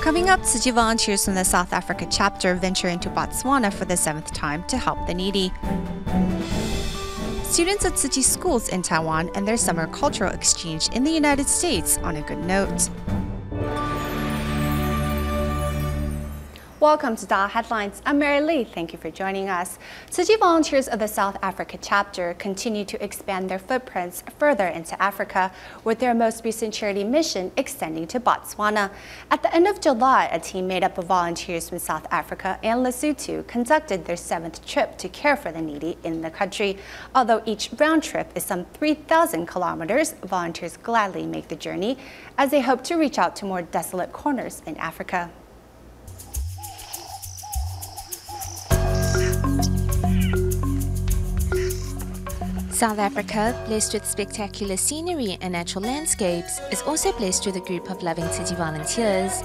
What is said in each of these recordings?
Coming up, Tzu Chi volunteers from the South Africa chapter venture into Botswana for the 7th time to help the needy. Students at Tzu Chi schools in Taiwan and their summer cultural exchange in the United States on a good note. Welcome to DaAi Headlines. I'm Mary Lee. Thank you for joining us. Tzu Chi volunteers of the South Africa chapter continue to expand their footprints further into Africa, with their most recent charity mission extending to Botswana. At the end of July, a team made up of volunteers from South Africa and Lesotho conducted their 7th trip to care for the needy in the country. Although each round trip is some 3,000 kilometers, volunteers gladly make the journey as they hope to reach out to more desolate corners in Africa. South Africa, blessed with spectacular scenery and natural landscapes, is also blessed with a group of loving Tzu Chi volunteers.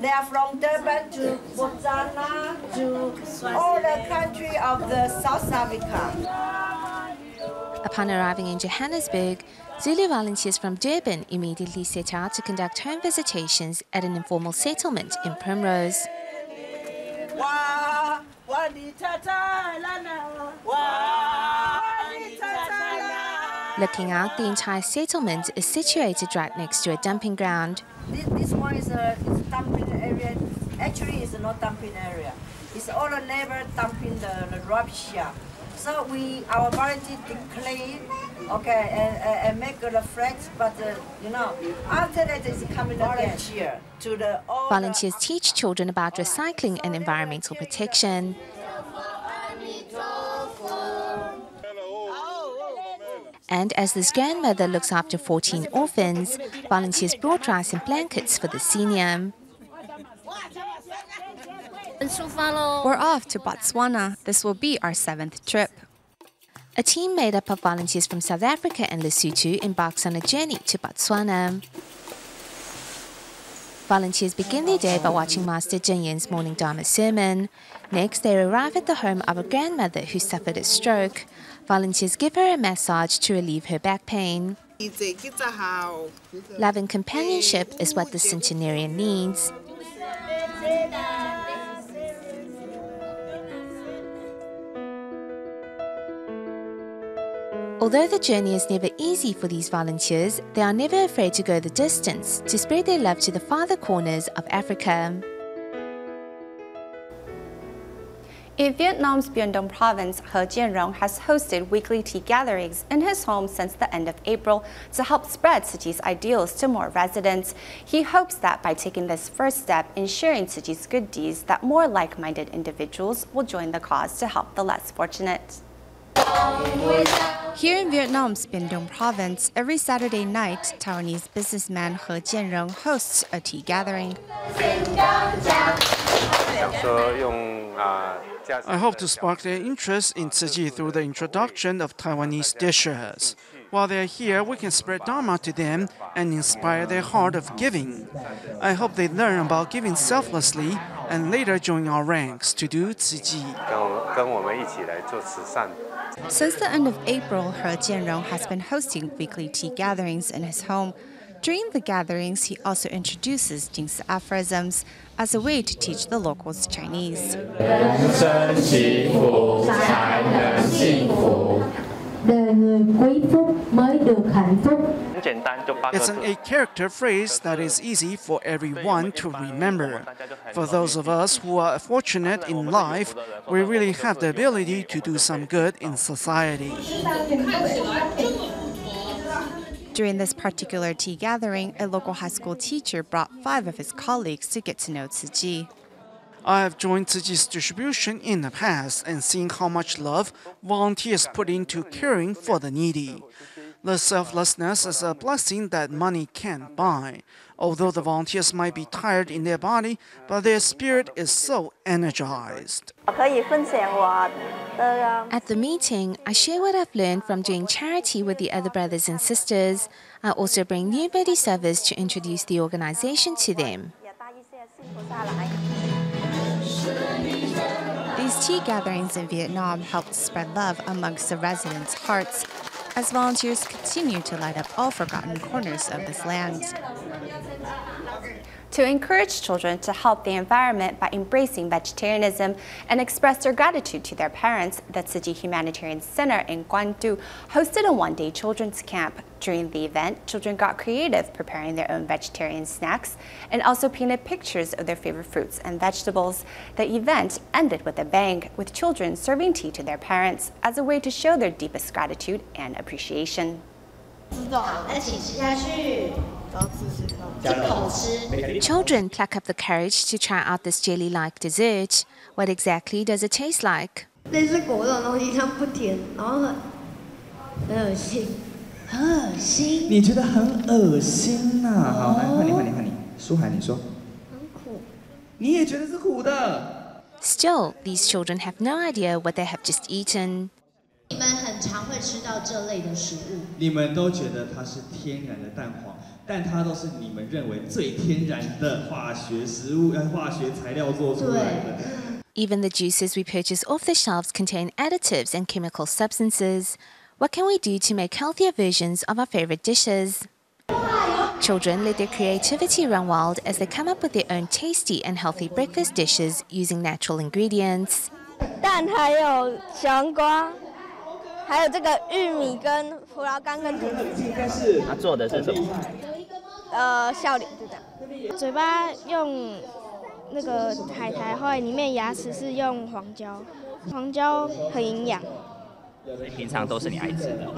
They are from Durban to Botswana to all the country of the South Africa. Upon arriving in Johannesburg, Zulu volunteers from Durban immediately set out to conduct home visitations at an informal settlement in Primrose. Looking out, the entire settlement is situated right next to a dumping ground. This one is a dumping area. Actually, it's not dumping area. It's all the neighbor dumping the rubbish here. So our volunteers clean, okay, and make the flags. But after that is coming again here to the. Volunteers teach children about recycling and environmental protection. And as this grandmother looks after 14 orphans, volunteers brought rice and blankets for the senior. We're off to Botswana. This will be our 7th trip. A team made up of volunteers from South Africa and Lesotho embarks on a journey to Botswana. Volunteers begin their day by watching Master Jin Yin's morning Dharma sermon. Next, they arrive at the home of a grandmother who suffered a stroke. Volunteers give her a massage to relieve her back pain. Love and companionship is what the centenarian needs. Although the journey is never easy for these volunteers, they are never afraid to go the distance to spread their love to the farther corners of Africa. In Vietnam's Bien Đông province, He Jianrong has hosted weekly tea gatherings in his home since the end of April to help spread Tzu Chi's ideals to more residents. He hopes that by taking this first step in sharing Tzu Chi's good deeds, that more like-minded individuals will join the cause to help the less fortunate. Here in Vietnam's Bien Đông province, every Saturday night, Taiwanese businessman He Jianrong hosts a tea gathering. I hope to spark their interest in Tzu Chi through the introduction of Taiwanese dishes. While they are here, we can spread Dharma to them and inspire their heart of giving. I hope they learn about giving selflessly and later join our ranks to do Tzu Chi. Since the end of April, He Jianrong has been hosting weekly tea gatherings in his home. During the gatherings, he also introduces Jingsi aphorisms as a way to teach the locals Chinese. It's an 8-character phrase that is easy for everyone to remember. For those of us who are fortunate in life, we really have the ability to do some good in society. During this particular tea gathering, a local high school teacher brought 5 of his colleagues to get to know Tzu Chi. I have joined Tzu Chi's distribution in the past and seen how much love volunteers put into caring for the needy. The selflessness is a blessing that money can't buy. Although the volunteers might be tired in their body, but their spirit is so energized. At the meeting, I share what I've learned from doing charity with the other brothers and sisters. I also bring new Bodhisattvas to introduce the organization to them. These tea gatherings in Vietnam helped spread love amongst the residents' hearts as volunteers continue to light up all forgotten corners of this land. To encourage children to help the environment by embracing vegetarianism and express their gratitude to their parents, the Tzu Chi Humanitarian Center in Guangdu hosted a one-day children's camp. During the event, children got creative preparing their own vegetarian snacks and also painted pictures of their favorite fruits and vegetables. The event ended with a bang, with children serving tea to their parents as a way to show their deepest gratitude and appreciation. Children pluck up the courage to try out this jelly-like dessert. What exactly does it taste like? 类似果冻的东西，它不甜，然后很恶心，很恶心。你觉得很恶心呐？好，来换你，舒涵，你说。很苦。你也觉得是苦的。 Still, these children have no idea what they have just eaten. 你们很常会吃到这类的食物。你们都觉得它是天然的蛋黄，但它都是你们认为最天然的化学食物、化学材料做出来的。 Even the juices we purchase off the shelves contain additives and chemical substances. What can we do to make healthier versions of our favorite dishes? Children let their creativity run wild as they come up with their own tasty and healthy breakfast dishes using natural ingredients. 蛋还有小黄瓜，还有这个玉米跟葡萄干跟土豆。他做的是什么？笑脸就这样。嘴巴用那个海苔会，里面牙齿是用黄椒，黄椒很营养。所以平常都是你爱吃的。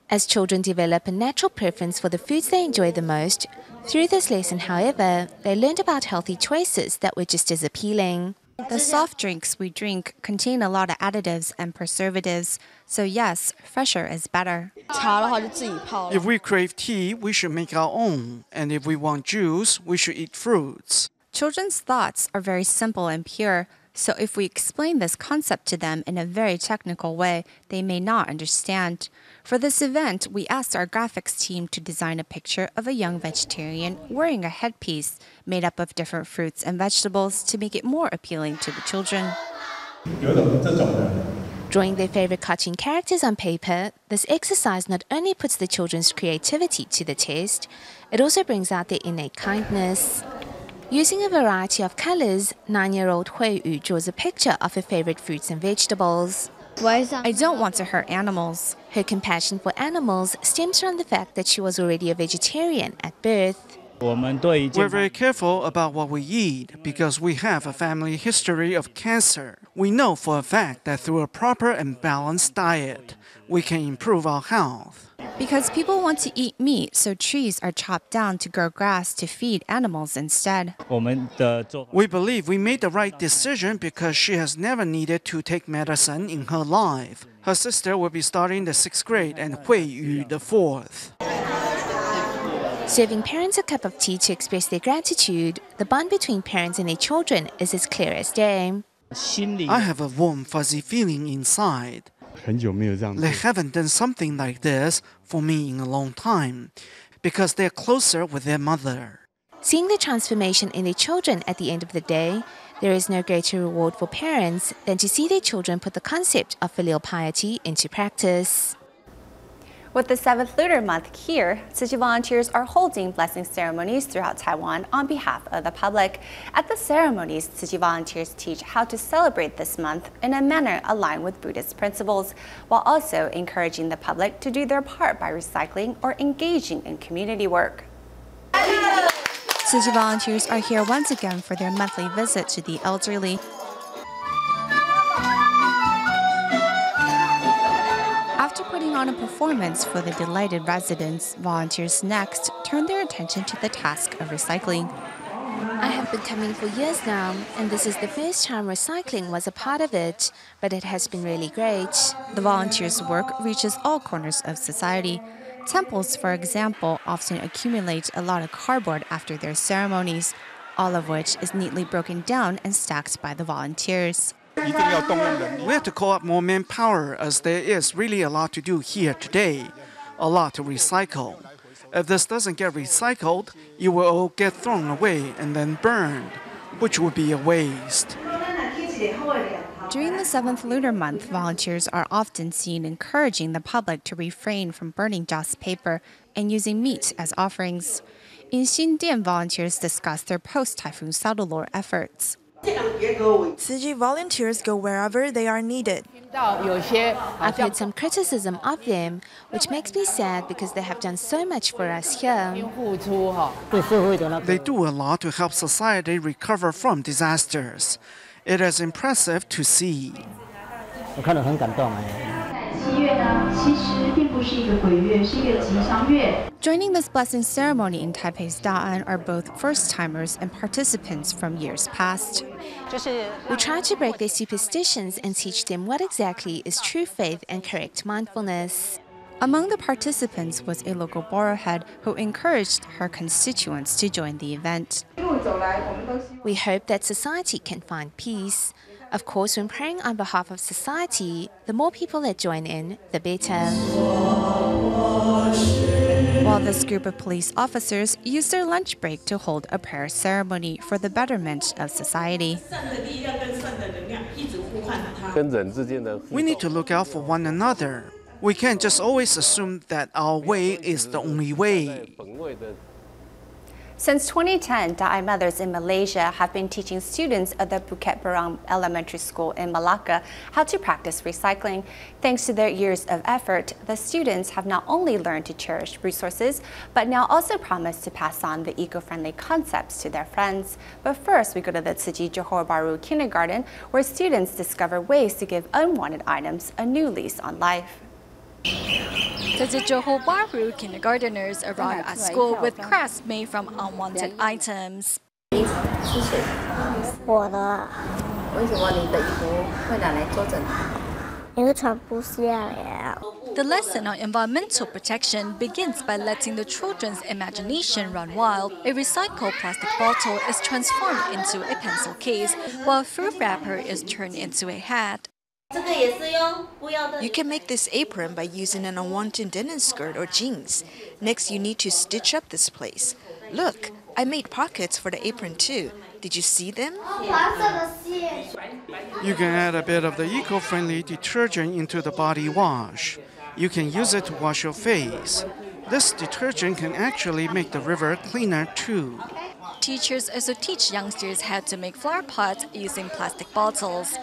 As children develop a natural preference for the foods they enjoy the most, through this lesson, however, they learned about healthy choices that were just as appealing. The soft drinks we drink contain a lot of additives and preservatives, so yes, fresher is better. If we crave tea, we should make our own, and if we want juice, we should eat fruits. Children's thoughts are very simple and pure, so if we explain this concept to them in a very technical way, they may not understand. For this event, we asked our graphics team to design a picture of a young vegetarian wearing a headpiece made up of different fruits and vegetables to make it more appealing to the children. Drawing their favorite cartoon characters on paper, this exercise not only puts the children's creativity to the test, it also brings out their innate kindness. Using a variety of colors, 9-year-old Hui Yu draws a picture of her favorite fruits and vegetables. I don't want to hurt animals. Her compassion for animals stems from the fact that she was already a vegetarian at birth. We're very careful about what we eat because we have a family history of cancer. We know for a fact that through a proper and balanced diet, we can improve our health. Because people want to eat meat, so trees are chopped down to grow grass to feed animals instead. We believe we made the right decision because she has never needed to take medicine in her life. Her sister will be starting the 6th grade and Hui Yu the 4th. Serving parents a cup of tea to express their gratitude, the bond between parents and their children is as clear as day. I have a warm, fuzzy feeling inside. They haven't done something like this for me in a long time because they're closer with their mother. Seeing the transformation in their children at the end of the day, there is no greater reward for parents than to see their children put the concept of filial piety into practice. With the 7th lunar month here, Tzu Chi volunteers are holding blessing ceremonies throughout Taiwan on behalf of the public. At the ceremonies, Tzu Chi volunteers teach how to celebrate this month in a manner aligned with Buddhist principles, while also encouraging the public to do their part by recycling or engaging in community work. Tzu Chi volunteers are here once again for their monthly visit to the elderly. After putting on a performance for the delighted residents, volunteers next turn their attention to the task of recycling. I have been coming for years now, and this is the first time recycling was a part of it, but it has been really great. The volunteers' work reaches all corners of society. Temples, for example, often accumulate a lot of cardboard after their ceremonies, all of which is neatly broken down and stacked by the volunteers. We have to call up more manpower as there is really a lot to do here today, a lot to recycle. If this doesn't get recycled, it will all get thrown away and then burned, which would be a waste. During the 7th lunar month, volunteers are often seen encouraging the public to refrain from burning just paper and using meat as offerings. In Xindian, volunteers discuss their post-typhoon cellular efforts. Tzu Chi volunteers go wherever they are needed. I've heard some criticism of them, which makes me sad because they have done so much for us here. They do a lot to help society recover from disasters. It is impressive to see. Joining this blessing ceremony in Taipei's Da'an are both first-timers and participants from years past. We try to break their superstitions and teach them what exactly is true faith and correct mindfulness. Among the participants was a local borough head who encouraged her constituents to join the event. We hope that society can find peace. Of course, when praying on behalf of society, the more people that join in, the better. While this group of police officers used their lunch break to hold a prayer ceremony for the betterment of society. We need to look out for one another. We can't just always assume that our way is the only way. Since 2010, DaAi mothers in Malaysia have been teaching students at the Bukit Berang Elementary School in Malacca how to practice recycling. Thanks to their years of effort, the students have not only learned to cherish resources, but now also promise to pass on the eco-friendly concepts to their friends. But first, we go to the Tzu Chi Johor Bahru kindergarten, where students discover ways to give unwanted items a new lease on life. The Johor Bahru kindergarteners arrive at school with crafts made from unwanted items. The lesson on environmental protection begins by letting the children's imagination run wild. A recycled plastic bottle is transformed into a pencil case, while a fruit wrapper is turned into a hat. You can make this apron by using an unwanted denim skirt or jeans. Next, you need to stitch up this place. Look, I made pockets for the apron too. Did you see them? You can add a bit of the eco-friendly detergent into the body wash. You can use it to wash your face. This detergent can actually make the river cleaner too. Teachers also teach youngsters how to make flower pots using plastic bottles.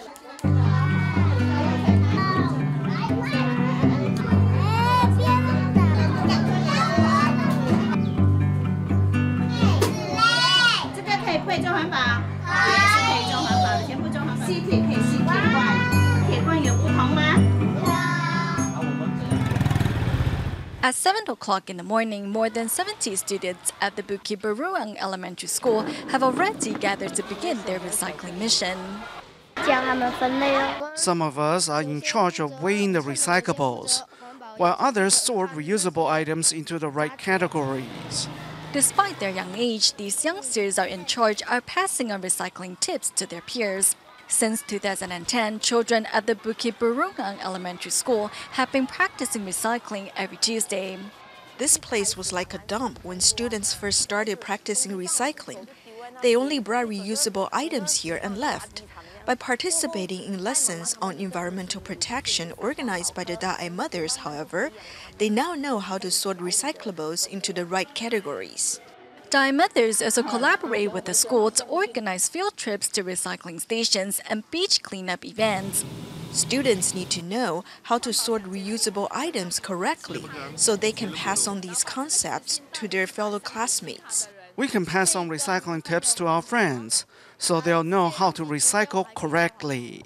At 7 o'clock in the morning, more than 70 students at the Bukit Berang Elementary School have already gathered to begin their recycling mission. Some of us are in charge of weighing the recyclables, while others sort reusable items into the right categories. Despite their young age, these youngsters are in charge of passing on recycling tips to their peers. Since 2010, children at the Bukit Berang Elementary School have been practicing recycling every Tuesday. This place was like a dump when students first started practicing recycling. They only brought reusable items here and left. By participating in lessons on environmental protection organized by the DaAi mothers, however, they now know how to sort recyclables into the right categories. DaAi mothers also collaborate with the school to organize field trips to recycling stations and beach cleanup events. Students need to know how to sort reusable items correctly so they can pass on these concepts to their fellow classmates. We can pass on recycling tips to our friends, so they'll know how to recycle correctly.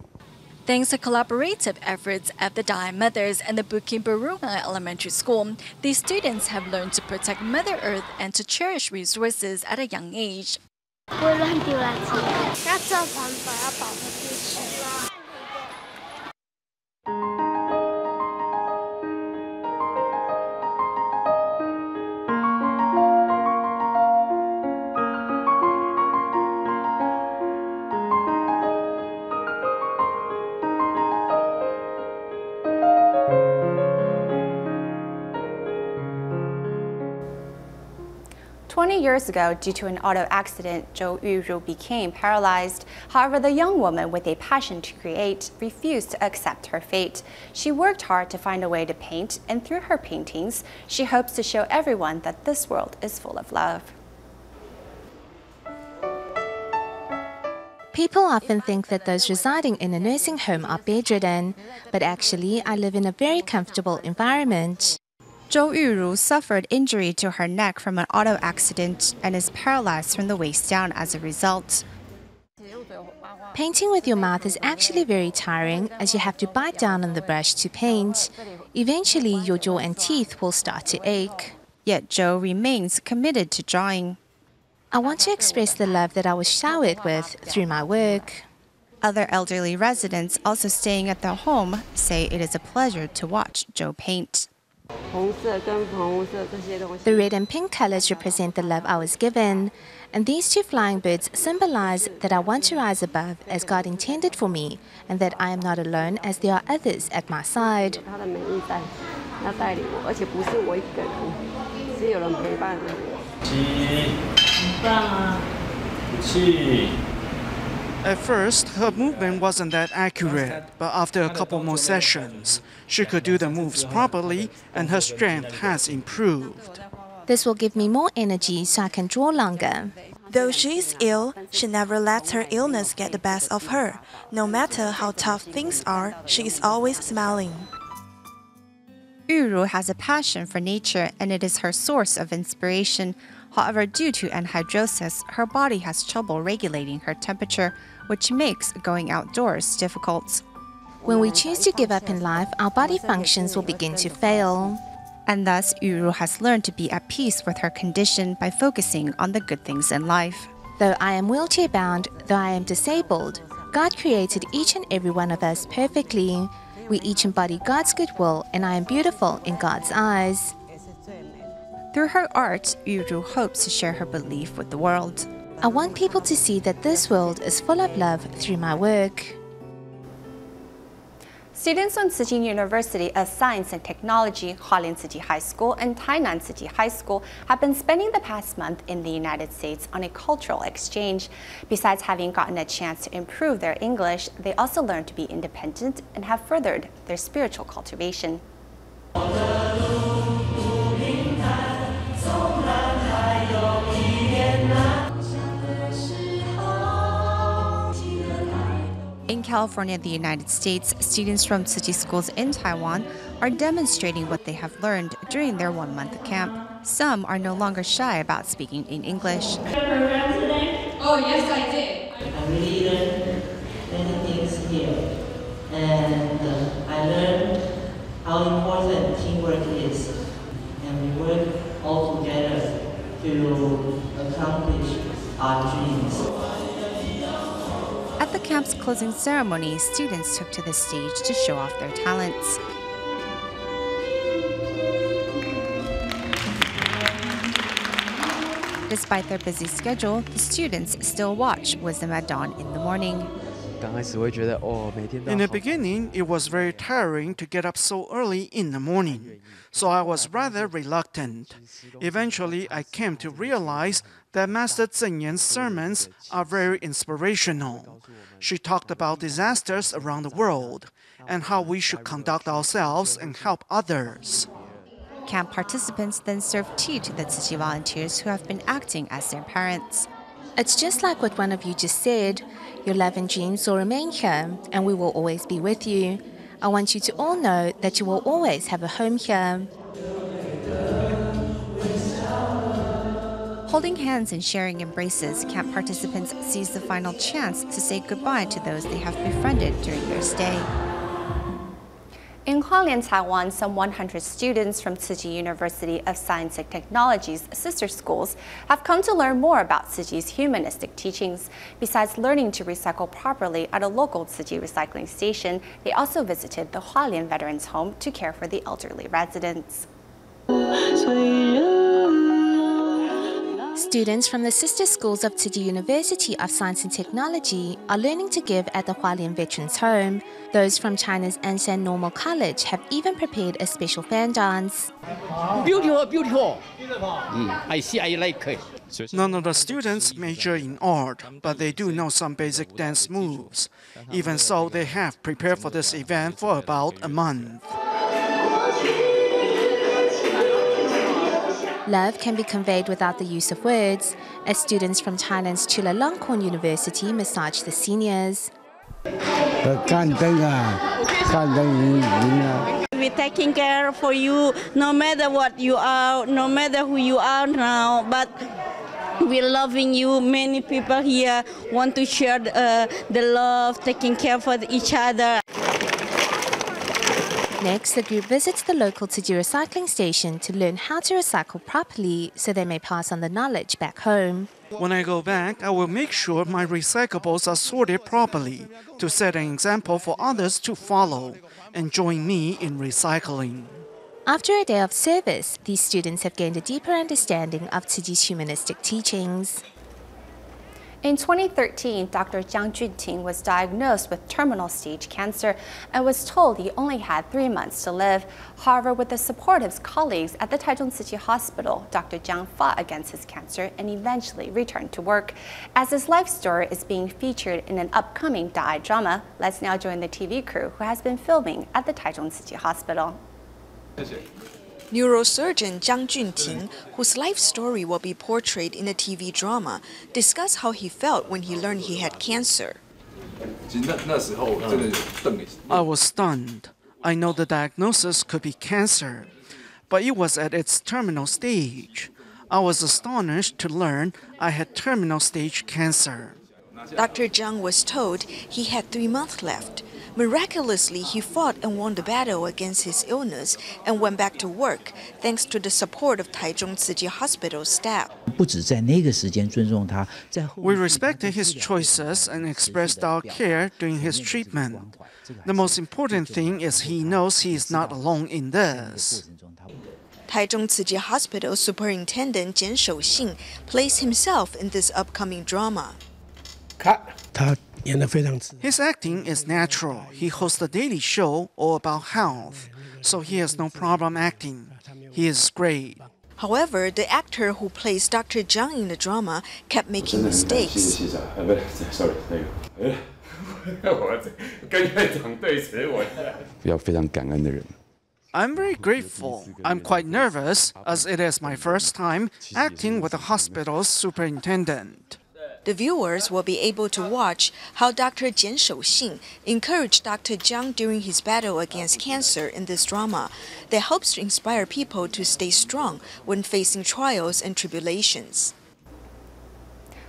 Thanks to collaborative efforts at the DaAi mothers and the Bukit Berang Elementary School, these students have learned to protect Mother Earth and to cherish resources at a young age. 20 years ago, due to an auto accident, Zhou Yuru became paralyzed. However, the young woman with a passion to create refused to accept her fate. She worked hard to find a way to paint, and through her paintings, she hopes to show everyone that this world is full of love. People often think that those residing in a nursing home are bedridden, but actually I live in a very comfortable environment. Zhou Yuru suffered injury to her neck from an auto accident and is paralyzed from the waist down as a result. Painting with your mouth is actually very tiring as you have to bite down on the brush to paint. Eventually, your jaw and teeth will start to ache. Yet Zhou remains committed to drawing. I want to express the love that I was showered with through my work. Other elderly residents also staying at their home say it is a pleasure to watch Zhou paint. The red and pink colors represent the love I was given, and these two flying birds symbolize that I want to rise above as God intended for me, and that I am not alone as there are others at my side. At first, her movement wasn't that accurate, but after a couple more sessions, she could do the moves properly and her strength has improved. This will give me more energy so I can draw longer. Though she is ill, she never lets her illness get the best of her. No matter how tough things are, she is always smiling. Yuru has a passion for nature and it is her source of inspiration. However, due to anhidrosis, her body has trouble regulating her temperature, which makes going outdoors difficult. When we choose to give up in life, our body functions will begin to fail. And thus, Yuru has learned to be at peace with her condition by focusing on the good things in life. Though I am wheelchair-bound, though I am disabled, God created each and every one of us perfectly. We each embody God's goodwill, and I am beautiful in God's eyes. Through her art, Yuru hopes to share her belief with the world. I want people to see that this world is full of love through my work. Students from Tzu Chi University of Science and Technology, Hualien Tzu Chi High School and Tainan Tzu Chi High School have been spending the past month in the United States on a cultural exchange. Besides having gotten a chance to improve their English, they also learned to be independent and have furthered their spiritual cultivation. In California, the United States, students from Tzu Chi schools in Taiwan are demonstrating what they have learned during their one-month camp. Some are no longer shy about speaking in English. Oh, yes, I did. I really learned many things here. And I learned how important teamwork is. And we work all together to accomplish our dreams. At the camp's closing ceremony, students took to the stage to show off their talents. Despite their busy schedule, the students still watch Wisdom at Dawn in the morning. In the beginning, it was very tiring to get up so early in the morning, so I was rather reluctant. Eventually, I came to realize that Master Zeng Yan's sermons are very inspirational. She talked about disasters around the world and how we should conduct ourselves and help others. Camp participants then served tea to the Tzu Chi volunteers who have been acting as their parents. It's just like what one of you just said. Your love and dreams will remain here, and we will always be with you. I want you to all know that you will always have a home here. Holding hands and sharing embraces, camp participants seize the final chance to say goodbye to those they have befriended during their stay. In Hualien, Taiwan, some 100 students from Tzu Chi University of Science and Technology's sister schools have come to learn more about Tzu Chi's humanistic teachings. Besides learning to recycle properly at a local Tzu Chi recycling station, they also visited the Hualien Veterans Home to care for the elderly residents. Students from the sister schools of Tzu Chi University of Science and Technology are learning to give at the Hualien Veterans Home. Those from China's Anshan Normal College have even prepared a special fan dance. Beautiful, beautiful. I see, I like it. None of the students major in art, but they do know some basic dance moves. Even so, they have prepared for this event for about a month. Love can be conveyed without the use of words, as students from Thailand's Chulalongkorn University massage the seniors. We're taking care for you, no matter what you are, no matter who you are now, but we're loving you. Many people here want to share the love, taking care for each other. Next, the group visits the local Tzu Chi recycling station to learn how to recycle properly so they may pass on the knowledge back home. When I go back, I will make sure my recyclables are sorted properly to set an example for others to follow and join me in recycling. After a day of service, these students have gained a deeper understanding of Tzu Chi's humanistic teachings. In 2013, Dr. Jiang Junting was diagnosed with terminal stage cancer and was told he only had 3 months to live. However, with the support of his colleagues at the Taiwan Tzu Chi Hospital, Dr. Jiang fought against his cancer and eventually returned to work. As his life story is being featured in an upcoming DaAi drama, let's now join the TV crew who has been filming at the Taiwan Tzu Chi Hospital. Neurosurgeon Jiang Junting, whose life story will be portrayed in a TV drama, discussed how he felt when he learned he had cancer. I was stunned. I know the diagnosis could be cancer, but it was at its terminal stage. I was astonished to learn I had terminal stage cancer. Dr. Jiang was told he had 3 months left. Miraculously, he fought and won the battle against his illness and went back to work, thanks to the support of Taichung Tzu Chi Hospital staff. We respected his choices and expressed our care during his treatment. The most important thing is he knows he is not alone in this. Taichung Tzu Chi Hospital Superintendent Jian Shouxing plays himself in this upcoming drama. His acting is natural. He hosts a daily show all about health, so he has no problem acting. He is great. However, the actor who plays Dr. Jiang in the drama kept making mistakes. I'm very grateful. I'm quite nervous, as it is my first time acting with the hospital's superintendent. The viewers will be able to watch how Dr. Jian Shouxing encouraged Dr. Jiang during his battle against cancer in this drama that helps to inspire people to stay strong when facing trials and tribulations.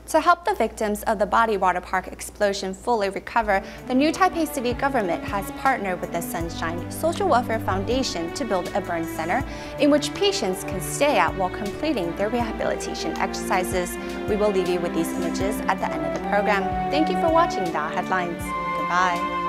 To help the victims of the Body Water Park explosion fully recover, the new Taipei City government has partnered with the Sunshine Social Welfare Foundation to build a burn center in which patients can stay at while completing their rehabilitation exercises. We will leave you with these images at the end of the program. Thank you for watching DaAi Headlines. Goodbye.